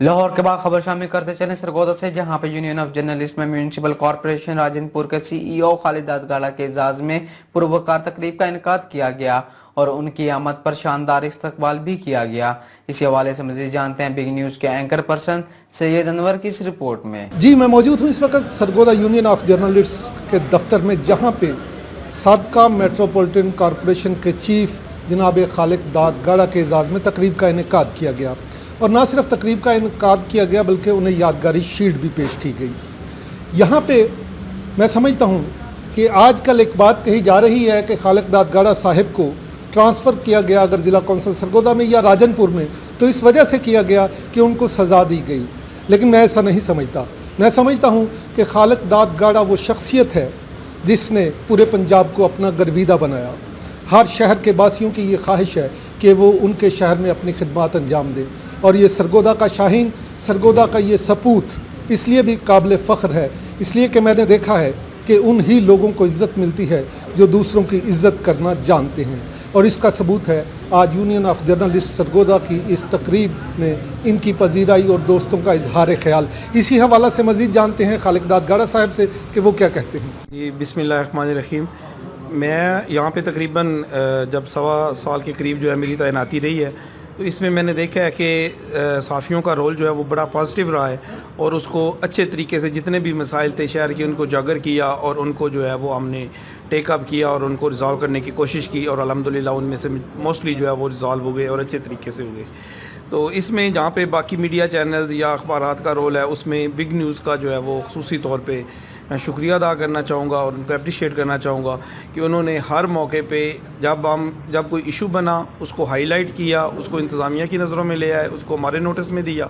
लाहौर के बाद खबर शामिल करते चले सरगोदा से, जहां पे यूनियन ऑफ जर्नलिस्ट में म्यूनिसिपल कॉर्पोरेशन राजनपुर के सीईओ खालिद दादगाड़ा के एजाज में पुरवकार तकरीब का इनेकाद किया गया और उनकी आमद पर शानदार इस्तकबाल भी किया गया। इसी हवाले से मजीद जानते हैं बिग न्यूज के एंकर पर्सन सैयद अनवर की इस रिपोर्ट में। जी, मैं मौजूद हूँ इस वक्त सरगोदा यूनियन ऑफ जर्नलिस्ट के दफ्तर में, जहाँ पे साबका मेट्रोपॉलिटन कॉरपोरेशन के चीफ जनाब खालिद दादगाड़ा के एजाज़ में तकरीब का इनेकाद किया गया। और ना सिर्फ तकरीब का इनेकाद किया गया बल्कि उन्हें यादगारी शील्ड भी पेश की गई। यहाँ पे मैं समझता हूँ कि आजकल एक बात कही जा रही है कि खालिद दादगाड़ा साहिब को ट्रांसफ़र किया गया अगर ज़िला कौंसिल सरगोदा में या राजनपुर में, तो इस वजह से किया गया कि उनको सज़ा दी गई। लेकिन मैं ऐसा नहीं समझता। मैं समझता हूँ कि खालिद दादगाड़ा वो शख्सियत है जिसने पूरे पंजाब को अपना गर्विदा बनाया। हर शहर के वासियों की ये ख्वाहिश है कि वो उनके शहर में अपनी खिदमत अंजाम दे, और ये सरगोदा का शाहीन, सरगोदा का ये सपूत इसलिए भी काबिल फ़ख्र है, इसलिए कि मैंने देखा है कि उन ही लोगों को इज़्ज़त मिलती है जो दूसरों की इज़्ज़त करना जानते हैं। और इसका सबूत है आज यूनियन ऑफ जर्नलिस्ट सरगोदा की इस तकरीब में इनकी पजीराई और दोस्तों का इजहार ख्याल। इसी हवाला से मज़ीद जानते हैं खालिद दादगाड़ा साहब से कि वो क्या कहते हैं। जी, बिस्मिल्लाहिर्रहमानिर्रहीम। मैं यहाँ पे तकरीबन जब 1.25 साल के करीब जो है मेरी तैनाती रही है, तो इसमें मैंने देखा है कि सहाफ़ियों का रोल जो है वो बड़ा पॉजिटिव रहा है और उसको अच्छे तरीके से जितने भी मसाइल थे शहर के उनको उजागर किया और उनको जो है वो हमने टेक अप किया और उनको रिज़ॉल्व करने की कोशिश की और अल्हम्दुलिल्लाह उनमें से मोस्टली जो है वो रिज़ॉल्व हो गए और अच्छे तरीके से हो गए। तो इसमें जहाँ पे बाकी मीडिया चैनल्स या अखबारात का रोल है, उसमें बिग न्यूज़ का जो है वो ख़ुसूसी तौर पे मैं शुक्रिया अदा करना चाहूँगा और उनको अप्रिशिएट करना चाहूँगा कि उन्होंने हर मौके पे जब कोई इशू बना उसको हाईलाइट किया, उसको इंतज़ामिया की नज़रों में ले आए, उसको हमारे नोटिस में दिया,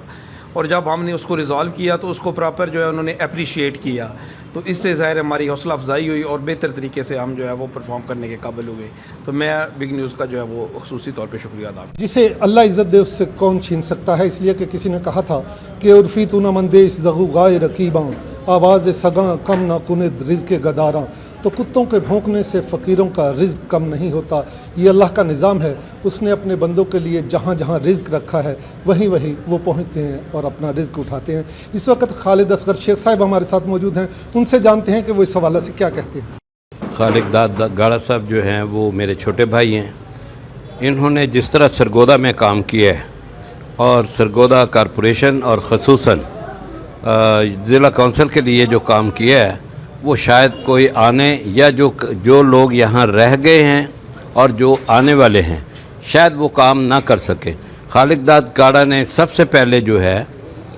और जब हमने उसको रिज़ॉल्व किया तो उसको प्रॉपर जो है उन्होंने अप्रिशिएट किया। तो इससे ज़ाहिर हमारी हौसला अफजाई हुई और बेहतर तरीके से हम जो है वो परफॉर्म करने के काबिल हुए। तो मैं बिग न्यूज़ का जो है वो ख़ुसूसी तौर पे शुक्रिया अदा। जिसे अल्लाह इज़्ज़त दे उससे कौन छीन सकता है, इसलिए कि किसी ने कहा था कि उर्फ़ी तू न मंदेश ज़गू गाय रकीबां आवाज़ सगा कम ना कुनिद रिज़्क़ गदारां। तो कुत्तों के भौंकने से फ़कीरों का रिज़्क़ कम नहीं होता। ये अल्लाह का निज़ाम है, उसने अपने बंदों के लिए जहाँ जहाँ रिज़्क़ रखा है वहीं वहीं वो पहुँचते हैं और अपना रिज़्क़ उठाते हैं। इस वक्त खालिद असगर शेख साहब हमारे साथ मौजूद हैं, उनसे जानते हैं कि वो इस हवाले से क्या कहते हैं। खालिद दादगाड़ा साहब जो हैं वो मेरे छोटे भाई हैं। इन्होंने जिस तरह सरगोदा में काम किया है और सरगोदा कॉरपोरेशन और ख़ुसूसन ज़िला कौंसिल के लिए जो काम किया है वो शायद कोई आने या जो लोग यहाँ रह गए हैं और जो आने वाले हैं शायद वो काम ना कर सकें। खालिद दादगाड़ा ने सबसे पहले जो है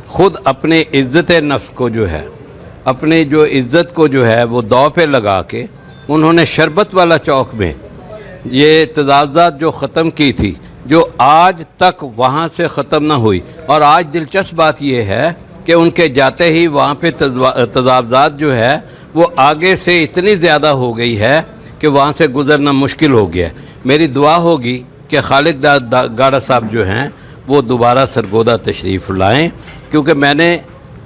ख़ुद अपने इज़्ज़त नफ्स को जो है, अपनी जो इज़्ज़त को जो है वो दाव पे लगा के उन्होंने शरबत वाला चौक में ये तजावज़ात जो ख़त्म की थी, जो आज तक वहाँ से ख़त्म ना हुई। और आज दिलचस्प बात ये है कि उनके जाते ही वहाँ पे तजावज़ात जो है वो आगे से इतनी ज़्यादा हो गई है कि वहाँ से गुज़रना मुश्किल हो गया। मेरी दुआ होगी कि खालिद दादगाड़ा साहब जो हैं वो दोबारा सरगोदा तशरीफ़ लाएं, क्योंकि मैंने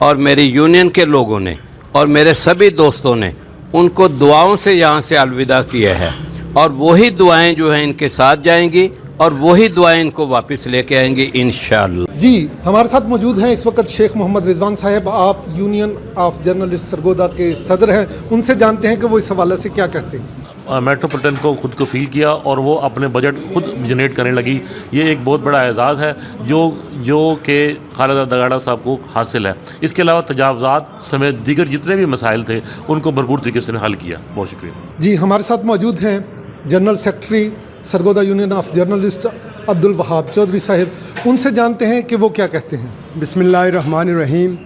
और मेरी यूनियन के लोगों ने और मेरे सभी दोस्तों ने उनको दुआओं से यहाँ से अलविदा किया है, और वही दुआएं जो हैं इनके साथ जाएंगी और वही दुआएं इनको वापस लेके आएंगी इंशाअल्लाह। जी, हमारे साथ मौजूद हैं इस वक्त शेख मोहम्मद रिजवान साहब। आप यूनियन ऑफ जर्नलिस्ट सरगोदा के सदर हैं, उनसे जानते हैं कि वो इस हवाले से क्या कहते हैं। मेट्रोपॉलिटन को खुद को फील किया और वो अपने बजट खुद जनरेट करने लगी। ये एक बहुत बड़ा एजाज़ है जो कि खालिद दादगाड़ा साहब को हासिल है। इसके अलावा तजावज़ात समेत दीगर जितने भी मसाइल थे उनको भरपूर तरीके से हल किया। बहुत शुक्रिया। जी, हमारे साथ मौजूद हैं general secretary Sargodha union of journalist Abdul Wahab Chaudhry साहब, उनसे जानते हैं कि वो क्या कहते हैं। बिस्मिल्लाहिर्रहमानिर्रहीम।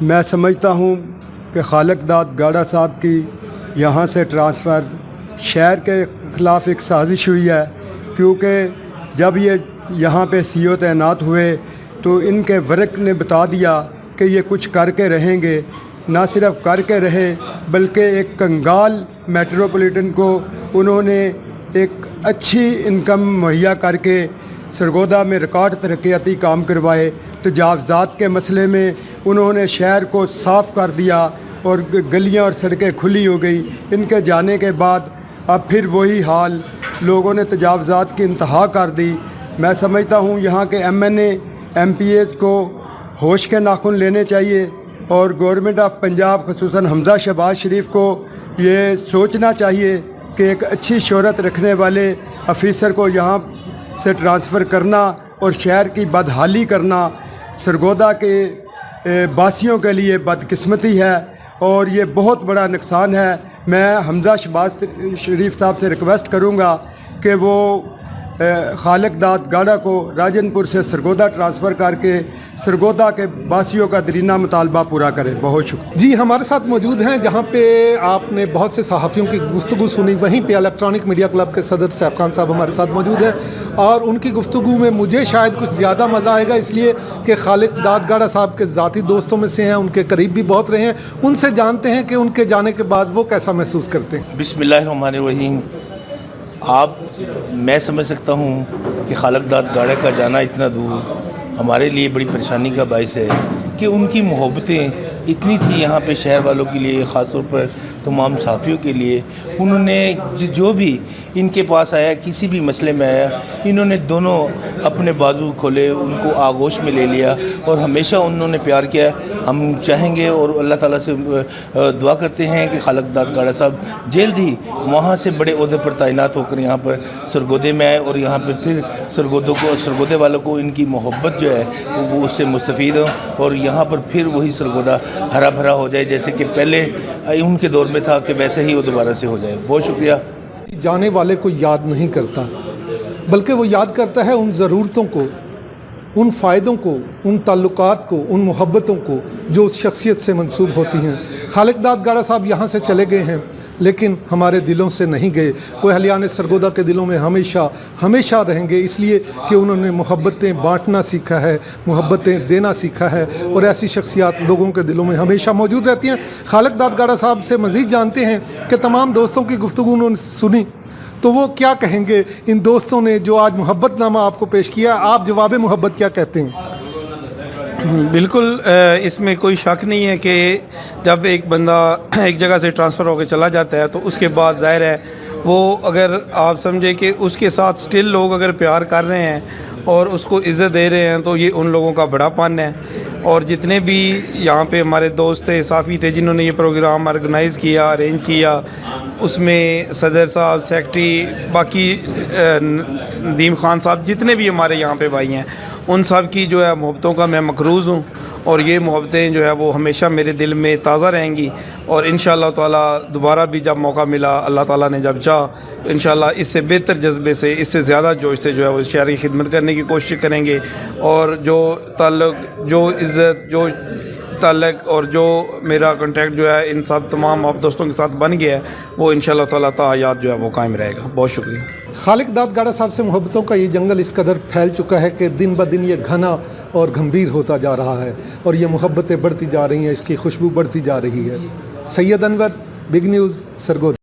मैं समझता हूँ कि खालिद दादगाड़ा साहब की यहाँ से ट्रांसफ़र शहर के ख़िलाफ़ एक साजिश हुई है, क्योंकि जब ये यहाँ पे सीओ तैनात हुए तो इनके वर्क ने बता दिया कि ये कुछ करके रहेंगे। ना सिर्फ करके रहे बल्कि एक कंगाल मेट्रोपॉलिटन को उन्होंने एक अच्छी इनकम मुहैया करके सरगोदा में रिकॉर्ड तरक्याती काम करवाए। तजावज़ात के मसले में उन्होंने शहर को साफ़ कर दिया और गलियां और सड़कें खुली हो गई। इनके जाने के बाद अब फिर वही हाल, लोगों ने तजावज़ात की इंतहा कर दी। मैं समझता हूँ यहाँ के MPAs को होश के नाखून लेने चाहिए और गवर्नमेंट ऑफ पंजाब खसूसन हमजा शहबाज शरीफ को ये सोचना चाहिए कि एक अच्छी शोहरत रखने वाले अफीसर को यहाँ से ट्रांसफ़र करना और शहर की बदहाली करना सरगोदा के बासियों के लिए बदकिस्मती है और ये बहुत बड़ा नुकसान है। मैं हमजा शहबाज शरीफ साहब से रिक्वेस्ट करूँगा कि वो खालिक दाद गाड़ा को राजनपुर से सरगोदा ट्रांसफ़र करके सरगोदा के बासियों का दरीना मुतालबा पूरा करें। बहुत शुक्रिया। जी, हमारे साथ मौजूद हैं जहां पे आपने बहुत से सहाफ़ियों की गुफ्तगू सुनी, वहीं पे इलेक्ट्रॉनिक मीडिया क्लब के सदर सैफ खान साहब हमारे साथ मौजूद हैं और उनकी गुफ्तगू में मुझे शायद कुछ ज़्यादा मज़ा आएगा, इसलिए कि खालिक दाद गाड़ा साहब के ज़ाती दोस्तों में से हैं, उनके करीब भी बहुत रहे हैं। उनसे जानते हैं कि उनके जाने के बाद वो कैसा महसूस करते हैं। बिस्मिल्लाहिर्रहमानिर्रहीम। मैं समझ सकता हूँ कि खालिक दाद गाड़ा का जाना इतना दूर हमारे लिए बड़ी परेशानी का बाइस है कि उनकी मोहब्बतें इतनी थी यहाँ पे शहर वालों के लिए, ख़ास तौर पर तमाम साफ़ियों के लिए। उन्होंने जो भी इनके पास आया, किसी भी मसले में आया, इन्होंने दोनों अपने बाजू खोले, उनको आगोश में ले लिया और हमेशा उन्होंने प्यार किया। हम चाहेंगे और अल्लाह ताला से दुआ करते हैं कि खालिक दाद गाड़ा साहब जल्द ही वहाँ से बड़े ओहदे पर तैनात होकर यहाँ पर सरगोदे में आए और यहाँ पर फिर सरगोदे वालों को इनकी मोहब्बत जो है वो उससे मुस्तफ़ीद हो और यहाँ पर फिर वही सरगोदा हरा भरा हो जाए जैसे कि पहले उनके दौर में था, कि वैसे ही वो दोबारा से हो जाए। बहुत शुक्रिया। जाने वाले को याद नहीं करता, बल्कि वो याद करता है उन ज़रूरतों को, उन फ़ायदों को, उन ताल्लुकात को, उन मोहब्बतों को जो उस शख्सियत से मंसूब होती हैं। खालिक दाद गाड़ा साहब यहाँ से चले गए हैं लेकिन हमारे दिलों से नहीं गए। वो अहलियान सरगोदा के दिलों में हमेशा हमेशा रहेंगे, इसलिए कि उन्होंने मोहब्बतें बांटना सीखा है, मोहब्बतें देना सीखा है और ऐसी शख्सियात लोगों के दिलों में हमेशा मौजूद रहती हैं। खालिक दाद गाड़ा साहब से मज़ीद जानते हैं कि तमाम दोस्तों की गुफ्तगू उन्होंने सुनी तो वो क्या कहेंगे इन दोस्तों ने जो आज मोहब्बतनामा आपको पेश किया। आप जवाब मोहब्बत क्या कहते हैं? बिल्कुल, इसमें कोई शक नहीं है कि जब एक बंदा एक जगह से ट्रांसफ़र होकर चला जाता है तो उसके बाद ज़ाहिर है वो, अगर आप समझे कि उसके साथ स्टिल लोग अगर प्यार कर रहे हैं और उसको इज़्ज़त दे रहे हैं तो ये उन लोगों का बड़ापन है। और जितने भी यहाँ पे हमारे दोस्त थे, साफ़ी थे, जिन्होंने ये प्रोग्राम ऑर्गेनाइज़ किया, अरेंज किया, उसमें सदर साहब, सेक्रेटरी, बाकी नदीम खान साहब, जितने भी हमारे यहाँ पे भाई हैं, उन सब की जो है मोहब्बतों का मैं मकरूज़ हूँ और ये मोहब्बतें जो है वो हमेशा मेरे दिल में ताज़ा रहेंगी। और इंशाअल्लाह ताला दोबारा भी जब मौका मिला, अल्लाह ताला ने जब चाहा, इंशाअल्लाह इससे बेहतर जज्बे से, इससे ज़्यादा जोश से जो है वो शहर की खिदमत करने की कोशिश करेंगे। और जो ताल्लुक़, जो इज़्ज़त, जो ताल्लुक़ और जो मेरा कॉन्टैक्ट जो है इन सब तमाम आप दोस्तों के साथ बन गया है, वो इंशाअल्लाह ताला तायात जो है वो कायम रहेगा। बहुत शुक्रिया। खालिक दाद गाड़ा साहब से मोहब्बतों का ये जंगल इस कदर फैल चुका है कि दिन ब दिन ये घना और गंभीर होता जा रहा है और ये मोहब्बतें बढ़ती जा रही हैं, इसकी खुशबू बढ़ती जा रही है। Syed Anwar, big news, Sargodha.